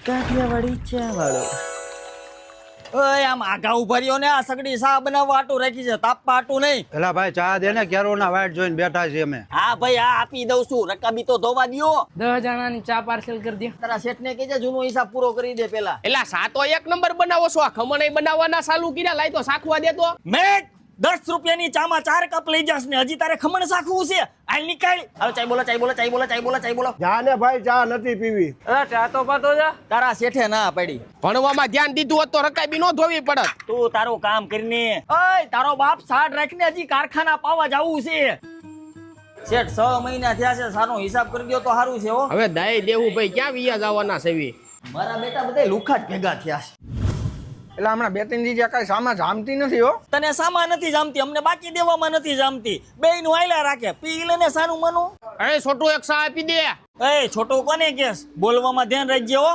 કાઠિયાવાડી ચા વાળો ઓય આમ આગા ઉભા રહ્યો ને આ સગડી સા બનાવવા આટું રાખી છે તાપવા આટું નહીં પેલા ભાઈ ચા દે ને કેરોના વાઈટ જોઈને બેઠા છીએ અમે. હા ભાઈ આ આપી દઉં છું રકાબી તો ધોવા દ્યો 10 જણાની ચા પાર્સલ કરી દે. તારા શેઠને કહેજે જૂનો હિસાબ પૂરો કરી દે પેલા એલા સાતો એક નંબર બનાવો છો, આ ખમણ બનાવવાના ચાલુ કર્યા, લાઈ તો સાખવા દે તો. મેટ 10 રૂપિયાની ચામાં 4 કપ લઈ જાસ ને હજી તારે ખમણ સાખવું છે આલ નીકાળ હાલો ચાય બોલો ચાય બોલો ચાય બોલો ચાય બોલો ચાય બોલો જા ને ભાઈ ચા નથી પીવી. ચા તો પાતો જા. તારા શેઠે ના પડી ભણવામાં ધ્યાન દીધું હોત તો રકાબી નો ધોવી પડત. તું તારું કામ કરીને ઓય તારો બાપ સાડ રાખીને હજી કારખાના પાવા જાવું છે શેઠ 6 મહિના થયા છે સાનો હિસાબ કરી દો તો સારું છે હો હવે દાય દેવું ભાઈ ક્યાં વિયા જવાના સેવી. મારા બેટા બધા લુખાટ ભેગા થયા છે એટલે હમણાં 2-3 દી કાંઈ સામાં જામતી નથી હો. તને સામા નથી જામતી અમને બાકી દેવામાં નથી જામતી બેયનું આયલા રાખે પી લે ને સાનું મનું અરે છોટું એક સા આપી દે. એ છોટું કોને કેસ બોલવામાં ધ્યાન રાખજે હો